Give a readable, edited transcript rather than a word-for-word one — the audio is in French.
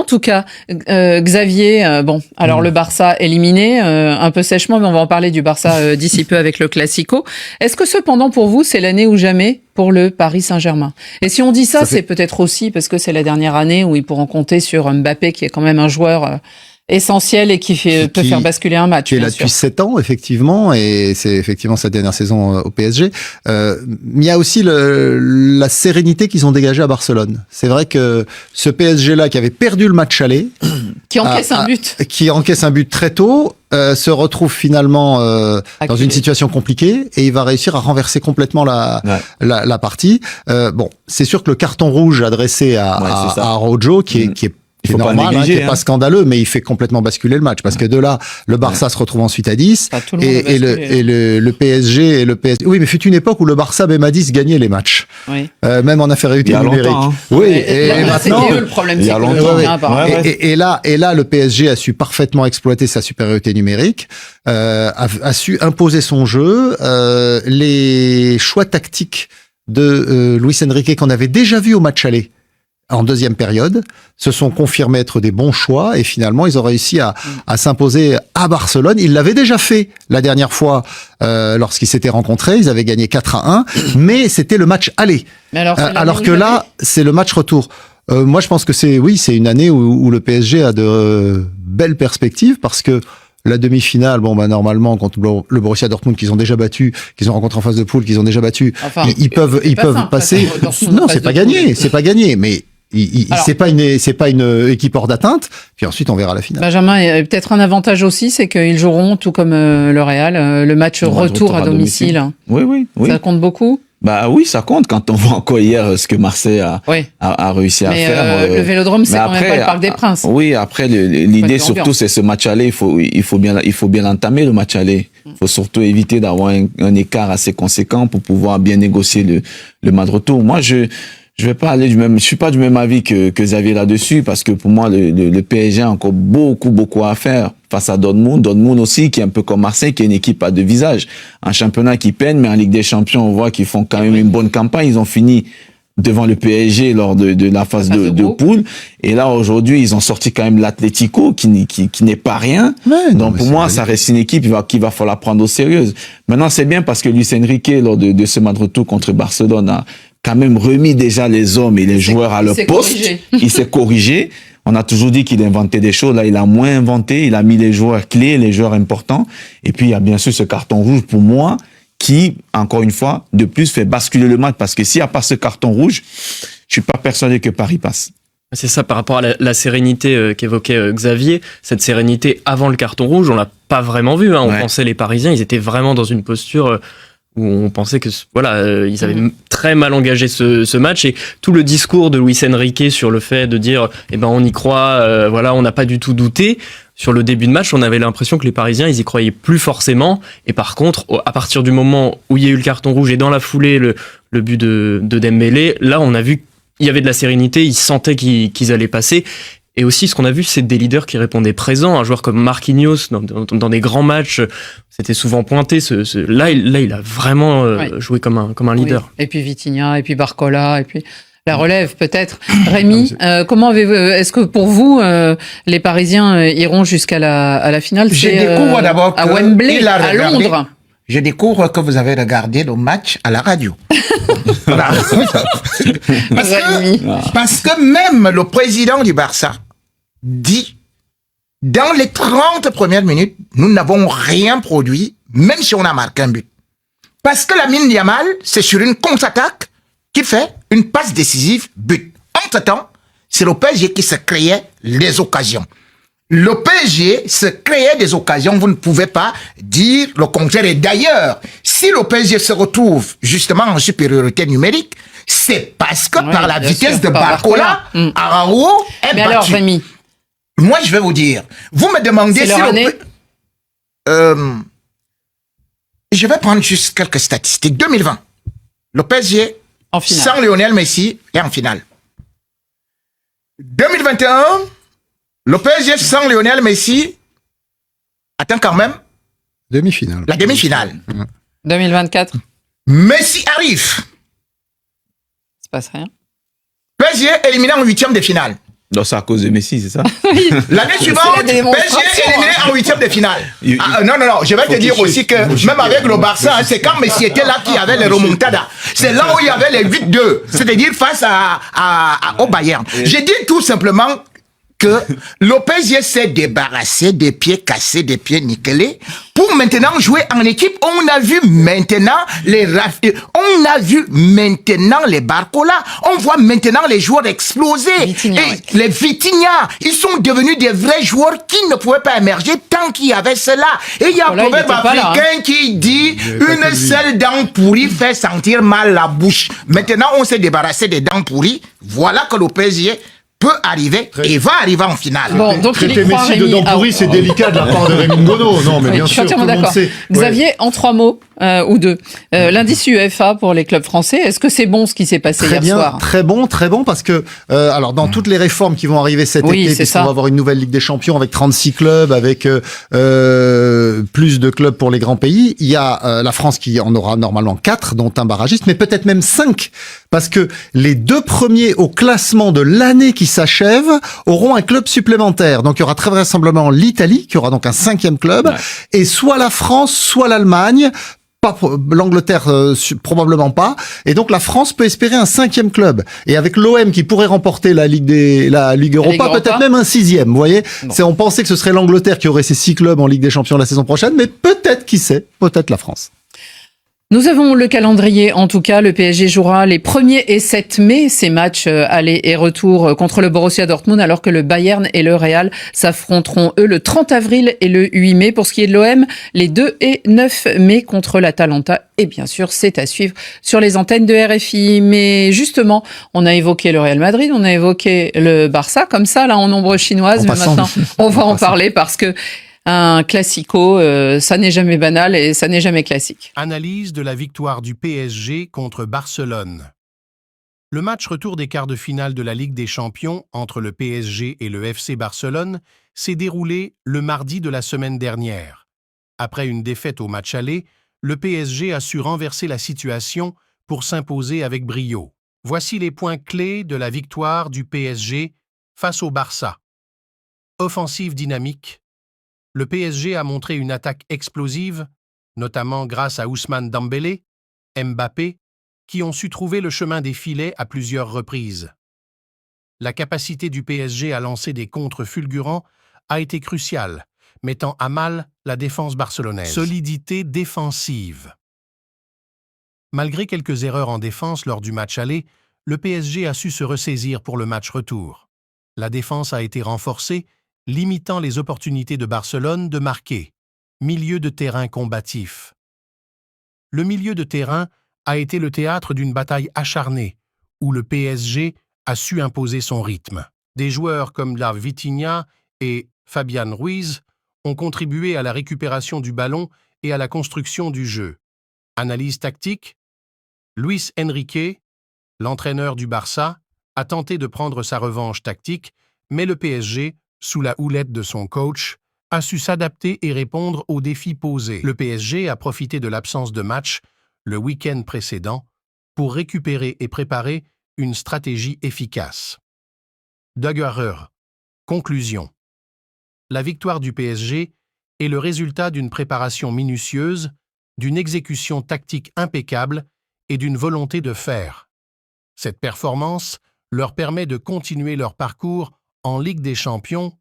en tout cas, Xavier, alors le Barça éliminé, un peu sèchement, mais on va en parler du Barça d'ici peu avec le Classico. Est-ce que cependant, pour vous, c'est l'année ou jamais pour le Paris Saint-Germain? Et si on dit ça c'est peut-être aussi parce que c'est la dernière année où ils pourront compter sur Mbappé, qui est quand même un joueur essentiel et qui peut faire basculer un match. Qui est là depuis 7 ans, effectivement, et c'est effectivement sa dernière saison au PSG. Il y a aussi la sérénité qu'ils ont dégagée à Barcelone. C'est vrai que ce PSG-là, qui avait perdu le match aller, qui encaisse un but très tôt, se retrouve finalement dans une situation compliquée et il va réussir à renverser complètement la partie. C'est sûr que le carton rouge adressé à Rojo, qui est c'est normal, qui est pas scandaleux, mais il fait complètement basculer le match parce que de là, le Barça se retrouve ensuite à 10 et le PSG Oui, mais fut une époque où le Barça même à 10 gagnait les matchs, même en infériorité numérique. Oui, et maintenant, c'était le problème. Il y a longtemps. Et là, le PSG a su parfaitement exploiter sa supériorité numérique, a su imposer son jeu, les choix tactiques de Luis Enrique qu'on avait déjà vu au match aller en deuxième période, se sont confirmés être des bons choix et finalement ils ont réussi à s'imposer à Barcelone. Ils l'avaient déjà fait la dernière fois lorsqu'ils s'étaient rencontrés, ils avaient gagné 4-1, mais c'était le match aller. Alors que là, c'est le match retour. Moi je pense que c'est une année où le PSG a de belles perspectives parce que la demi-finale, normalement, contre le Borussia Dortmund qu'ils ont déjà battu, qu'ils ont rencontré en phase de poule, qu'ils ont déjà battu, ils peuvent passer. Non, c'est pas gagné, mais c'est pas une équipe hors d'atteinte. Puis ensuite, on verra la finale. Benjamin, il y a peut-être un avantage aussi, c'est qu'ils joueront tout comme le Real, le match retour à domicile. Oui. Ça compte beaucoup. Bah oui, ça compte quand on voit encore hier ce que Marseille a réussi à faire. Le Vélodrome, c'est quand même pas le Parc des Princes. Oui, après l'idée surtout c'est ce match aller. Il faut bien entamer le match aller. Il faut surtout éviter d'avoir un écart assez conséquent pour pouvoir bien négocier le match retour. Moi, je vais pas aller je suis pas du même avis que Xavier là-dessus parce que pour moi le PSG a encore beaucoup à faire face à Dortmund aussi qui est un peu comme Marseille, qui est une équipe à deux visages, un championnat qui peine, mais en Ligue des Champions on voit qu'ils font quand même une bonne campagne. Ils ont fini devant le PSG lors de la phase de poule, et là aujourd'hui ils ont sorti quand même l'Atlético qui n'est pas rien. Donc pour moi ça reste une équipe qu'il va falloir prendre au sérieux. Maintenant c'est bien parce que Luis Enrique lors de ce match retour contre Barcelone a quand même remis déjà les hommes et les joueurs à leur poste. Il s'est corrigé. On a toujours dit qu'il inventait des choses. Là, il a moins inventé. Il a mis les joueurs clés, les joueurs importants. Et puis, il y a bien sûr ce carton rouge pour moi qui, encore une fois, de plus fait basculer le match. Parce que s'il n'y a pas ce carton rouge, je suis pas persuadé que Paris passe. C'est ça, par rapport à la sérénité qu'évoquait Xavier. Cette sérénité avant le carton rouge, on l'a pas vraiment vu. On pensait les Parisiens, ils étaient vraiment dans une posture où on pensait que ils avaient très mal engagé ce match, et tout le discours de Luis Enrique sur le fait de dire on y croit, on n'a pas du tout douté. Sur le début de match, on avait l'impression que les Parisiens, ils y croyaient plus forcément, et par contre, à partir du moment où il y a eu le carton rouge et dans la foulée le but de Dembélé, là on a vu qu'il y avait de la sérénité, ils sentaient qu'ils allaient passer. Et aussi, ce qu'on a vu, c'est des leaders qui répondaient présents. Un joueur comme Marquinhos, dans des grands matchs, c'était souvent pointé. Là, il a vraiment joué comme un leader. Oui. Et puis Vitinha, et puis Barcola, et puis la relève peut-être. Rémi, comment est-ce que pour vous, les Parisiens iront jusqu'à la finale? Je découvre d'abord à Wembley, à Londres. Je découvre que vous avez regardé le match à la radio. Parce que même le président du Barça dit, dans les 30 premières minutes, nous n'avons rien produit, même si on a marqué un but. Parce que Lamine Yamal, c'est sur une contre-attaque qu'il fait une passe décisive, but. Entre-temps, c'est le PSG qui se créait les occasions. Le PSG se créait des occasions, vous ne pouvez pas dire le contraire. Et d'ailleurs, si le PSG se retrouve justement en supériorité numérique, c'est parce que par la vitesse de Barcola, Araujo est battu. Mais alors, Rémi, moi, je vais vous dire, vous me demandez si je vais prendre juste quelques statistiques. 2020, le PSG, sans Lionel Messi, est en finale. 2021, le PSG sans Lionel Messi atteint quand même demi-finale. La demi-finale. 2024. Messi arrive. Il se passe rien. PSG éliminé en 8e de finale. Donc c'est à cause de Messi, c'est ça? L'année suivante, PSG est éliminé en huitième de finale. Non, je vais te dire aussi que même avec le Barça, c'est quand Messi était là qu'il y avait les remontadas. C'est là où il y avait les 8-2, c'est-à-dire face au Bayern. J'ai dit tout simplement que le PSG s'est débarrassé des pieds cassés, des pieds nickelés, pour maintenant jouer en équipe. On a vu maintenant les Barcola, on voit maintenant les joueurs exploser. Les Vitinha, ils sont devenus des vrais joueurs qui ne pouvaient pas émerger tant qu'il y avait cela. Et il y a un proverbe africain qui dit une seule dent pourrie fait sentir mal la bouche. Maintenant, on s'est débarrassé des dents pourries. Voilà que le PSG peut arriver et va arriver en finale. Bon, donc traiter Messi de dents pourries, c'est délicat de la part de Rémi Ngono. Non, mais bien sûr, tout le monde sait. Xavier, en 3 mots ou 2, l'indice UEFA pour les clubs français, est-ce que c'est bon ce qui s'est passé hier soir? Très bon, parce que alors dans toutes les réformes qui vont arriver cet été, puisqu'on va avoir une nouvelle Ligue des Champions avec 36 clubs, avec plus de clubs pour les grands pays, il y a la France qui en aura normalement 4, dont un barragiste, mais peut-être même 5, parce que les 2 premiers au classement de l'année qui s'achève auront un club supplémentaire. Donc il y aura très vraisemblablement l'Italie, qui aura donc un 5e club, et soit la France, soit l'Allemagne. Pas l'Angleterre, probablement pas. Et donc la France peut espérer un 5e club. Et avec l'OM qui pourrait remporter la Ligue Europa, peut-être même un 6e. Vous voyez, on pensait que ce serait l'Angleterre qui aurait ses 6 clubs en Ligue des Champions la saison prochaine, mais peut-être, qui sait, peut-être la France. Nous avons le calendrier, en tout cas, le PSG jouera les 1er et 7 mai, ces matchs aller et retour contre le Borussia Dortmund, alors que le Bayern et le Real s'affronteront, eux, le 30 avril et le 8 mai. Pour ce qui est de l'OM, les 2 et 9 mai contre l'Atalanta. Et bien sûr, c'est à suivre sur les antennes de RFI. Mais justement, on a évoqué le Real Madrid, on a évoqué le Barça, comme ça, là, en nombre chinoise. Mais maintenant, on va en parler parce que un classico, ça n'est jamais banal et ça n'est jamais classique. Analyse de la victoire du PSG contre Barcelone. Le match retour des quarts de finale de la Ligue des Champions entre le PSG et le FC Barcelone s'est déroulé le mardi de la semaine dernière. Après une défaite au match aller, le PSG a su renverser la situation pour s'imposer avec brio. Voici les points clés de la victoire du PSG face au Barça. Offensive dynamique. Le PSG a montré une attaque explosive, notamment grâce à Ousmane Dembélé, Mbappé, qui ont su trouver le chemin des filets à plusieurs reprises. La capacité du PSG à lancer des contres fulgurants a été cruciale, mettant à mal la défense barcelonaise. Solidité défensive. Malgré quelques erreurs en défense lors du match aller, le PSG a su se ressaisir pour le match retour. La défense a été renforcée, limitant les opportunités de Barcelone de marquer. Milieu de terrain combatif. Le milieu de terrain a été le théâtre d'une bataille acharnée, où le PSG a su imposer son rythme. Des joueurs comme la Vitinha et Fabian Ruiz ont contribué à la récupération du ballon et à la construction du jeu. Analyse tactique. Luis Enrique, l'entraîneur du Barça, a tenté de prendre sa revanche tactique, mais le PSG, sous la houlette de son coach, a su s'adapter et répondre aux défis posés. Le PSG a profité de l'absence de match le week-end précédent pour récupérer et préparer une stratégie efficace. Daggerer. Conclusion. La victoire du PSG est le résultat d'une préparation minutieuse, d'une exécution tactique impeccable et d'une volonté de faire. Cette performance leur permet de continuer leur parcours en Ligue des Champions